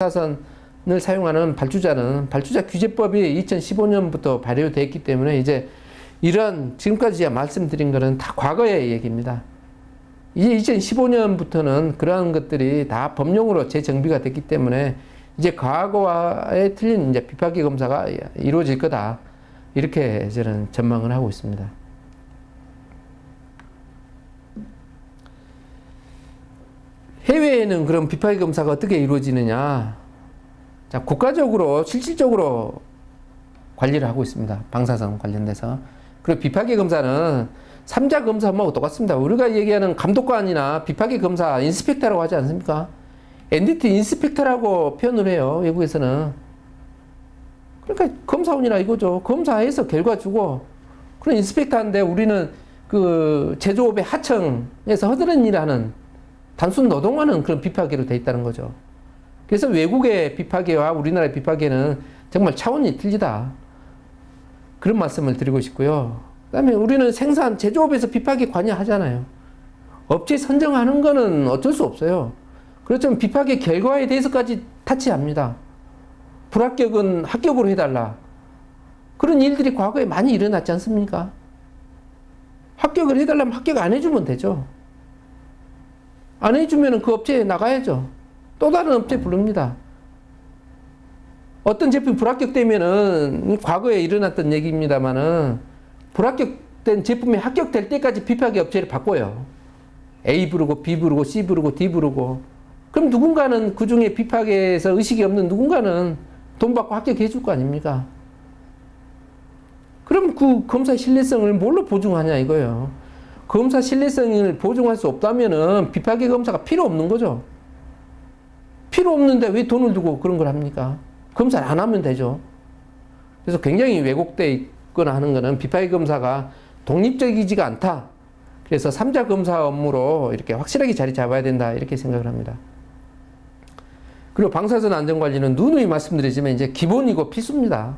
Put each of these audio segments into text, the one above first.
방사선을 사용하는 발주자는 발주자 규제법이 2015년부터 발효됐기 때문에 이제 이런 지금까지 말씀드린 것은 다 과거의 얘기입니다. 이제 2015년부터는 그러한 것들이 다 법령으로 재정비가 됐기 때문에 이제 과거와의 틀린 이제 비파기 검사가 이루어질 거다. 이렇게 저는 전망을 하고 있습니다. 해외에는 그럼 비파기 검사가 어떻게 이루어지느냐? 자, 국가적으로 실질적으로 관리를 하고 있습니다. 방사선 관련돼서. 그리고 비파기 검사는 3자 검사하고 똑같습니다. 우리가 얘기하는 감독관이나 비파기 검사, 인스펙터라고 하지 않습니까? NDT 인스펙터라고 표현을 해요. 외국에서는. 그러니까 검사원이라 이거죠. 검사해서 결과 주고, 그런 인스펙터인데 우리는 그 제조업의 하청에서 허드렛 일을 하는 단순 노동하는 그런 비파기로 돼 있다는 거죠. 그래서 외국의 비파기와 우리나라의 비파기는 정말 차원이 틀리다. 그런 말씀을 드리고 싶고요. 그 다음에 우리는 생산, 제조업에서 비파기 관여하잖아요. 업체 선정하는 거는 어쩔 수 없어요. 그렇지만 비파기 결과에 대해서까지 타치합니다. 불합격은 합격으로 해달라. 그런 일들이 과거에 많이 일어났지 않습니까? 합격을 해달라면 합격 안 해주면 되죠. 안 해주면 그 업체에 나가야죠. 또 다른 업체 부릅니다. 어떤 제품이 불합격되면은 과거에 일어났던 얘기입니다만은 불합격된 제품이 합격될 때까지 비파기 업체를 바꿔요. A 부르고 B 부르고 C 부르고 D 부르고. 그럼 누군가는 그 중에 비파기에서 의식이 없는 누군가는 돈 받고 합격해 줄 거 아닙니까? 그럼 그 검사 신뢰성을 뭘로 보증하냐 이거예요. 검사 신뢰성을 보증할 수 없다면은 비파기 검사가 필요 없는 거죠. 필요 없는데 왜 돈을 두고 그런 걸 합니까? 검사를 안 하면 되죠. 그래서 굉장히 왜곡되어 있거나 하는 거는 비파기 검사가 독립적이지가 않다. 그래서 3자 검사 업무로 이렇게 확실하게 자리 잡아야 된다. 이렇게 생각을 합니다. 그리고 방사선 안전관리는 누누이 말씀드리지만 이제 기본이고 필수입니다.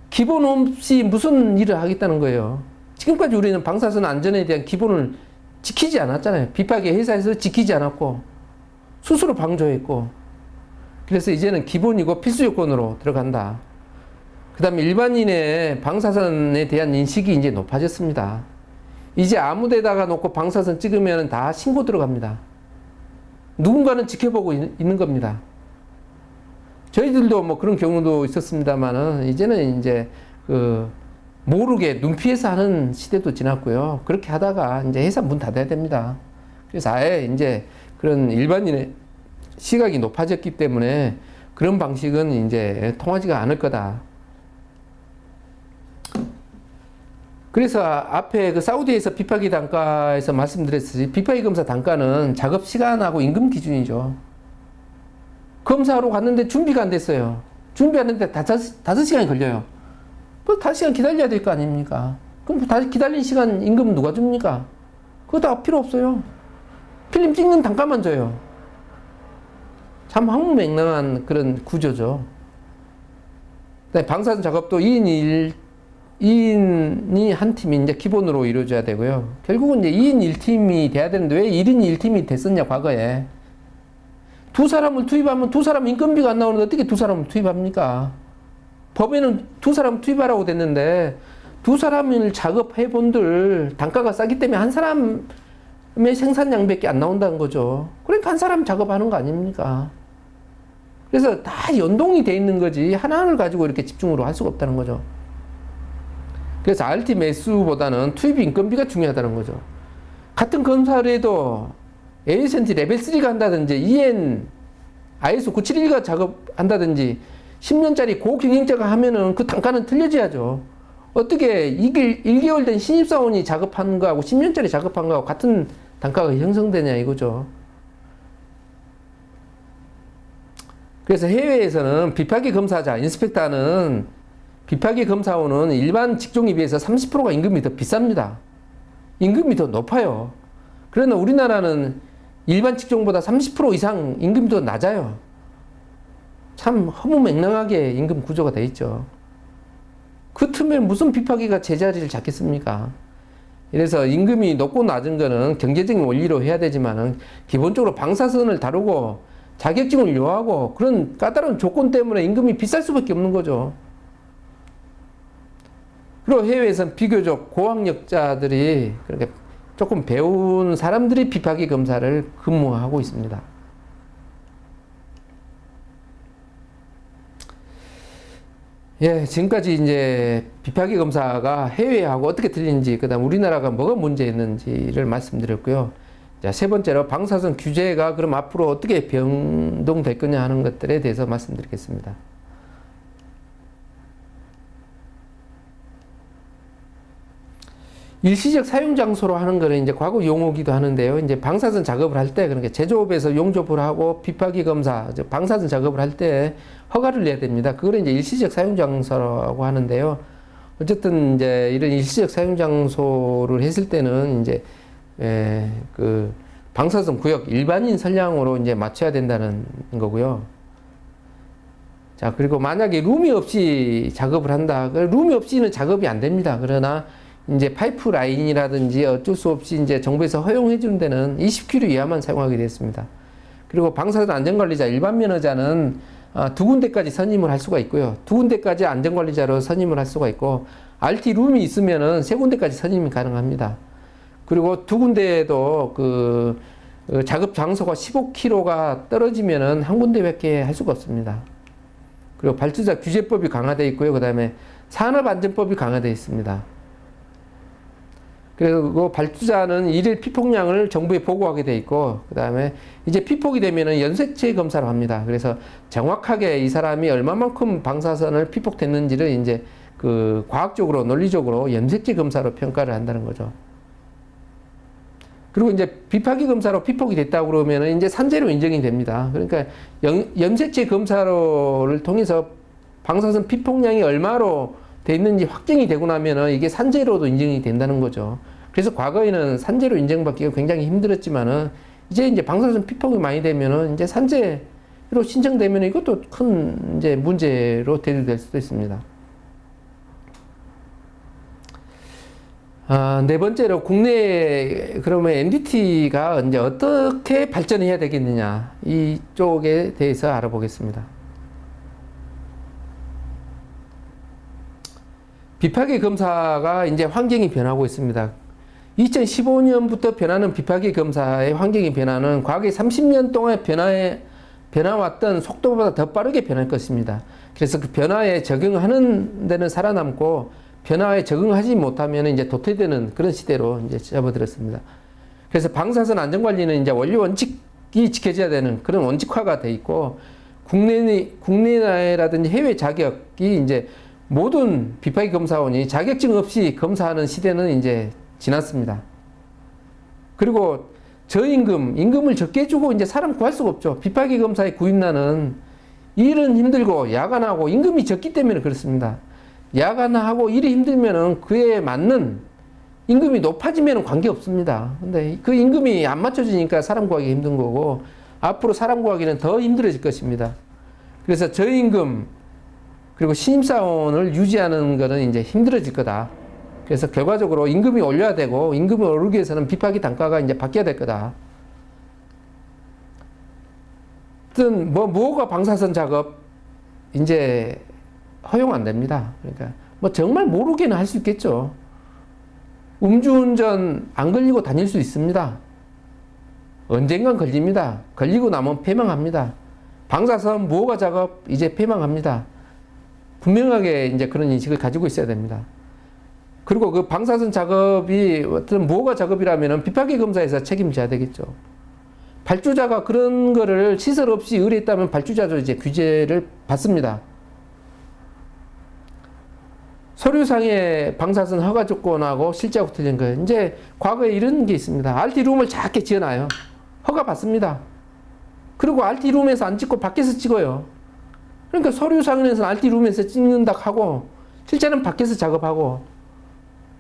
기본 없이 무슨 일을 하겠다는 거예요. 지금까지 우리는 방사선 안전에 대한 기본을 지키지 않았잖아요. 비파기 회사에서 지키지 않았고 스스로 방조했고. 그래서 이제는 기본이고 필수 요건으로 들어간다. 그 다음에 일반인의 방사선에 대한 인식이 이제 높아졌습니다. 이제 아무 데다가 놓고 방사선 찍으면 다 신고 들어갑니다. 누군가는 지켜보고 있는 겁니다. 저희들도 뭐 그런 경우도 있었습니다만은 이제는 이제 모르게 눈 피해서 하는 시대도 지났고요. 그렇게 하다가 이제 회사 문 닫아야 됩니다. 그래서 아예 이제 그런 일반인의 시각이 높아졌기 때문에 그런 방식은 이제 통하지가 않을 거다. 그래서 앞에 그 사우디에서 비파기 단가에서 말씀드렸듯이 비파기 검사 단가는 작업 시간하고 임금 기준이죠. 검사하러 갔는데 준비가 안 됐어요. 준비하는데 5시간이 걸려요. 뭐 5시간 기다려야 될 거 아닙니까? 그럼 다시 기다린 시간 임금 누가 줍니까? 그거 다 필요 없어요. 필름 찍는 단가만 줘요. 참 황무맹랑한 그런 구조죠. 방사선 작업도 2인이 한 팀이 이제 기본으로 이루어져야 되고요. 결국은 이제 2인 1팀이 돼야 되는데 왜 1인 1팀이 됐었냐, 과거에. 두 사람을 투입하면 두 사람 인건비가 안 나오는데 어떻게 두 사람을 투입합니까? 법에는 두 사람 투입하라고 됐는데 두 사람을 작업해 본들 단가가 싸기 때문에 한 사람의 생산량밖에 안 나온다는 거죠. 그러니까 한 사람 작업하는 거 아닙니까? 그래서 다 연동이 돼 있는 거지 하나를 가지고 이렇게 집중으로 할 수가 없다는 거죠. 그래서 RT 매수보다는 투입 인건비가 중요하다는 거죠. 같은 검사를 해도 ASNT 레벨 3가 한다든지 EN ISO 971가 작업한다든지 10년짜리 고경영자가 하면은 그 단가는 틀려져야죠. 어떻게 1개월 된 신입사원이 작업한 거하고 10년짜리 작업한 거하고 같은 단가가 형성되냐 이거죠. 그래서 해외에서는 비파기 검사자, 인스펙터는 비파기 검사원은 일반 직종에 비해서 30%가 임금이 더 비쌉니다. 임금이 더 높아요. 그러나 우리나라는 일반 직종보다 30% 이상 임금이 더 낮아요. 참 허무맹랑하게 임금 구조가 돼 있죠. 그 틈에 무슨 비파기가 제자리를 잡겠습니까? 그래서 임금이 높고 낮은 거는 경제적인 원리로 해야 되지만은 기본적으로 방사선을 다루고 자격증을 요하고 그런 까다로운 조건 때문에 임금이 비쌀 수밖에 없는 거죠. 그리고 해외에서는 비교적 고학력자들이 그렇게 조금 배운 사람들이 비파기 검사를 근무하고 있습니다. 예, 지금까지 이제 비파기 검사가 해외하고 어떻게 틀린지, 그 다음 우리나라가 뭐가 문제였는지를 말씀드렸고요. 자, 세 번째로 방사선 규제가 그럼 앞으로 어떻게 변동될 거냐 하는 것들에 대해서 말씀드리겠습니다. 일시적 사용 장소로 하는 거는 이제 과거 용어기도 하는데요. 이제 방사선 작업을 할 때, 그러니까 제조업에서 용접을 하고 비파기 검사, 방사선 작업을 할 때 허가를 내야 됩니다. 그걸 이제 일시적 사용 장소라고 하는데요. 어쨌든 이제 이런 일시적 사용 장소를 했을 때는 이제 그 방사선 구역 일반인 선량으로 이제 맞춰야 된다는 거고요. 자, 그리고 만약에 룸이 없이 작업을 한다. 룸이 없이는 작업이 안 됩니다. 그러나 이제 파이프 라인이라든지 어쩔 수 없이 이제 정부에서 허용해 주는 데는 20km 이하만 사용하게 되었습니다. 그리고 방사선 안전관리자 일반 면허자는 두 군데까지 선임을 할 수가 있고요. 두 군데까지 안전관리자로 선임을 할 수가 있고, RT 룸이 있으면은 세 군데까지 선임이 가능합니다. 그리고 두 군데에도 그 작업 장소가 15km가 떨어지면은 한 군데밖에 할 수가 없습니다. 그리고 발주자 규제법이 강화되어 있고요. 그 다음에 산업안전법이 강화되어 있습니다. 그리고 발주자는 일일 피폭량을 정부에 보고하게 돼 있고, 그 다음에 이제 피폭이 되면은 연쇄체 검사를 합니다. 그래서 정확하게 이 사람이 얼마만큼 방사선을 피폭됐는지를 이제 그 과학적으로 논리적으로 염색체 검사로 평가를 한다는 거죠. 그리고 이제 비파기 검사로 피폭이 됐다고 그러면은 이제 산재로 인정이 됩니다. 그러니까 염색체 검사를 통해서 방사선 피폭량이 얼마로 돼 있는지 확정이 되고 나면은 이게 산재로도 인정이 된다는 거죠. 그래서 과거에는 산재로 인정받기가 굉장히 힘들었지만은 이제 방사선 피폭이 많이 되면은 이제 산재로 신청되면 이것도 큰 이제 문제로 대두될 수도 있습니다. 네 번째로 국내 그러면 NDT가 이제 어떻게 발전해야 되겠느냐, 이쪽에 대해서 알아보겠습니다. 비파기 검사가 이제 환경이 변하고 있습니다. 2015년부터 변하는 비파기 검사의 환경이 변화는 과거의 30년 동안 변화왔던 속도보다 더 빠르게 변할 것입니다. 그래서 그 변화에 적응하는 데는 살아남고 변화에 적응하지 못하면 이제 도태되는 그런 시대로 이제 접어들었습니다. 그래서 방사선 안전관리는 이제 원리 원칙이 지켜져야 되는 그런 원칙화가 돼 있고, 국내라든지 해외 자격이 이제 모든 비파기 검사원이 자격증 없이 검사하는 시대는 이제 지났습니다. 그리고 임금을 적게 주고 이제 사람 구할 수가 없죠. 비파기 검사의 구입난은 일은 힘들고 야간하고 임금이 적기 때문에 그렇습니다. 야간하고 일이 힘들면은 그에 맞는 임금이 높아지면 관계없습니다. 근데 그 임금이 안 맞춰지니까 사람 구하기 힘든 거고, 앞으로 사람 구하기는 더 힘들어질 것입니다. 그래서 저임금 그리고 신입사원을 유지하는 것은 이제 힘들어질 거다. 그래서 결과적으로 임금이 올려야 되고, 임금이 오르기 위해서는 비파기 단가가 이제 바뀌어야 될 거다. 어떤 무허가 방사선 작업 이제 허용 안 됩니다. 그러니까 정말 모르게는 할 수 있겠죠. 음주운전 안 걸리고 다닐 수 있습니다. 언젠간 걸립니다. 걸리고 나면 폐망합니다. 방사선 무허가 작업 이제 폐망합니다. 분명하게 이제 그런 인식을 가지고 있어야 됩니다. 그리고 그 방사선 작업이 어떤 무허가 작업이라면 비파기 검사에서 책임져야 되겠죠. 발주자가 그런 거를 시설 없이 의뢰했다면 발주자도 이제 규제를 받습니다. 서류상의 방사선 허가 조건하고 실제하고 틀린 거예요. 이제 과거에 이런 게 있습니다. RT룸을 작게 지어놔요. 허가 받습니다. 그리고 RT룸에서 안 찍고 밖에서 찍어요. 그러니까 서류상에서는 RT룸에서 찍는다 하고 실제는 밖에서 작업하고,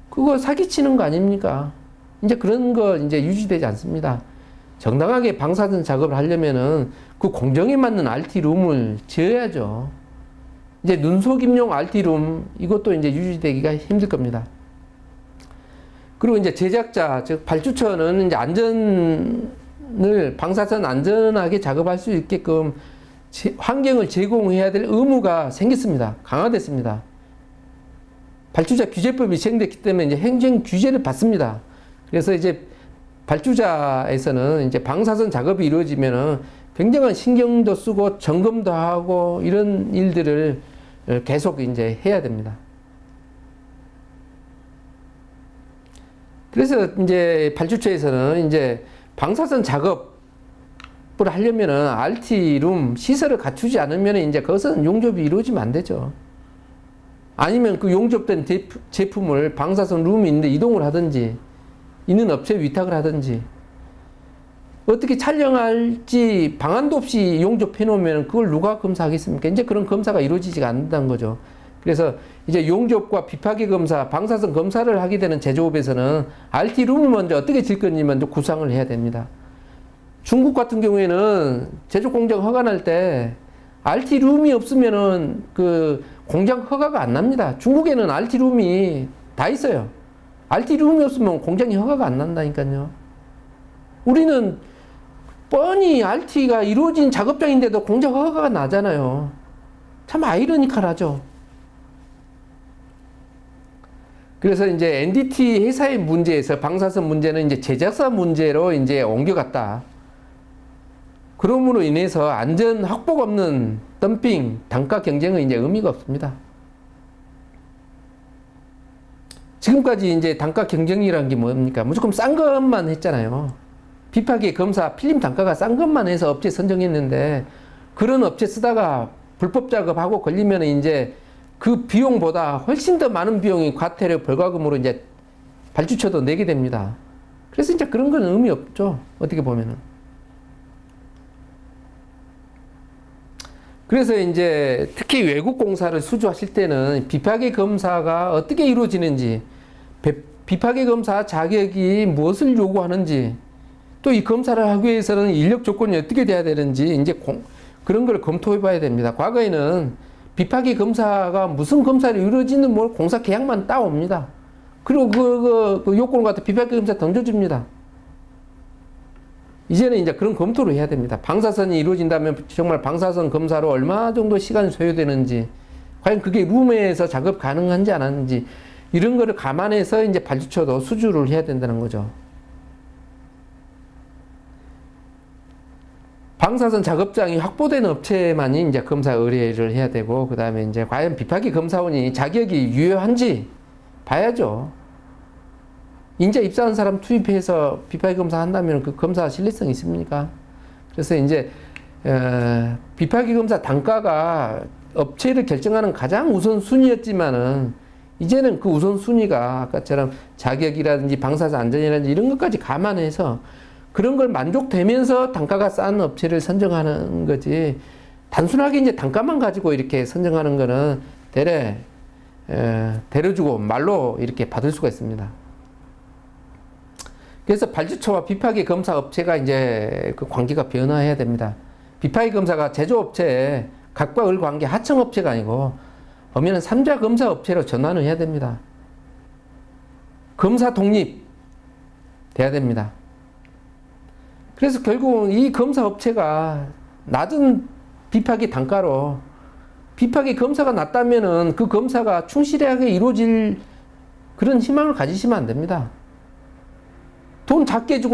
그거 사기치는 거 아닙니까? 이제 그런 거 이제 유지되지 않습니다. 정당하게 방사선 작업을 하려면은 그 공정에 맞는 RT룸을 지어야죠. 이제 눈속임용 RT룸 이것도 이제 유지되기가 힘들 겁니다. 그리고 이제 제작자, 즉 발주처는 이제 안전 방사선 안전하게 작업할 수 있게끔 환경을 제공해야 될 의무가 생겼습니다. 강화됐습니다. 발주자 규제법이 시행됐기 때문에 이제 행정 규제를 받습니다. 그래서 이제 발주자에서는 이제 방사선 작업이 이루어지면은 굉장한 신경도 쓰고 점검도 하고 이런 일들을 계속 이제 해야 됩니다. 그래서 이제 발주처에서는 이제 방사선 작업을 하려면은 RT룸 시설을 갖추지 않으면 이제 그것은 용접이 이루어지면 안 되죠. 아니면 그 용접된 제품을 방사선 룸이 있는데 이동을 하든지 있는 업체에 위탁을 하든지 어떻게 촬영할지 방안도 없이 용접해 놓으면 그걸 누가 검사하겠습니까? 이제 그런 검사가 이루어지지가 않는다는 거죠. 그래서 이제 용접과 비파기 검사, 방사선 검사를 하게 되는 제조업에서는 RT룸을 먼저 어떻게 질 건지 먼저 구상을 해야 됩니다. 중국 같은 경우에는 제조 공장 허가 날 때 RT룸이 없으면은 그 공장 허가가 안 납니다. 중국에는 RT룸이 다 있어요. RT룸이 없으면 공장이 허가가 안 난다니까요. 우리는 뻔히 RT가 이루어진 작업장인데도 공장 허가가 나잖아요. 참 아이러니컬하죠. 그래서 이제 NDT 회사의 문제에서 방사선 문제는 이제 제작사 문제로 이제 옮겨갔다. 그러므로 인해서 안전 확보가 없는 덤핑, 단가 경쟁은 이제 의미가 없습니다. 지금까지 이제 단가 경쟁이라는 게 뭡니까? 무조건 싼 것만 했잖아요. 비파기 검사 필름 단가가 싼 것만 해서 업체 선정했는데 그런 업체 쓰다가 불법 작업하고 걸리면 이제 그 비용보다 훨씬 더 많은 비용이 과태료 벌과금으로 이제 발주처도 내게 됩니다. 그래서 이제 그런 건 의미 없죠. 어떻게 보면은. 그래서 이제 특히 외국 공사를 수주하실 때는 비파기 검사가 어떻게 이루어지는지, 비파기 검사 자격이 무엇을 요구하는지, 또 이 검사를 하기 위해서는 인력 조건이 어떻게 돼야 되는지 이제 그런 걸 검토해 봐야 됩니다. 과거에는 비파기 검사가 무슨 검사를 이루어지는 뭐 공사 계약만 따옵니다. 그리고 그 요건을 갖다 비파기 검사 던져줍니다. 이제는 이제 그런 검토를 해야 됩니다. 방사선이 이루어진다면 정말 방사선 검사로 얼마 정도 시간이 소요되는지, 과연 그게 룸에서 작업 가능한지 안 하는지, 이런 거를 감안해서 이제 발주처도 수주를 해야 된다는 거죠. 방사선 작업장이 확보된 업체만이 이제 검사 의뢰를 해야 되고, 그 다음에 이제 과연 비파기 검사원이 자격이 유효한지 봐야죠. 인재 입사한 사람 투입해서 비파기 검사 한다면 그 검사 신뢰성이 있습니까? 그래서 이제 비파기 검사 단가가 업체를 결정하는 가장 우선순위였지만은 이제는 그 우선순위가 아까처럼 자격이라든지 방사선 안전이라든지 이런 것까지 감안해서 그런 걸 만족되면서 단가가 싼 업체를 선정하는 거지, 단순하게 이제 단가만 가지고 이렇게 선정하는 거는 데려주고 말로 이렇게 받을 수가 있습니다. 그래서 발주처와 비파기 검사 업체가 이제 그 관계가 변화해야 됩니다. 비파기 검사가 제조업체에 각과 을 관계 하청업체가 아니고 엄연한 3자 검사 업체로 전환을 해야 됩니다. 검사 독립 돼야 됩니다. 그래서 결국은 이 검사 업체가 낮은 비파기 단가로 비파기 검사가 낮다면은 그 검사가 충실하게 이루어질 그런 희망을 가지시면 안 됩니다. 돈 작게 주고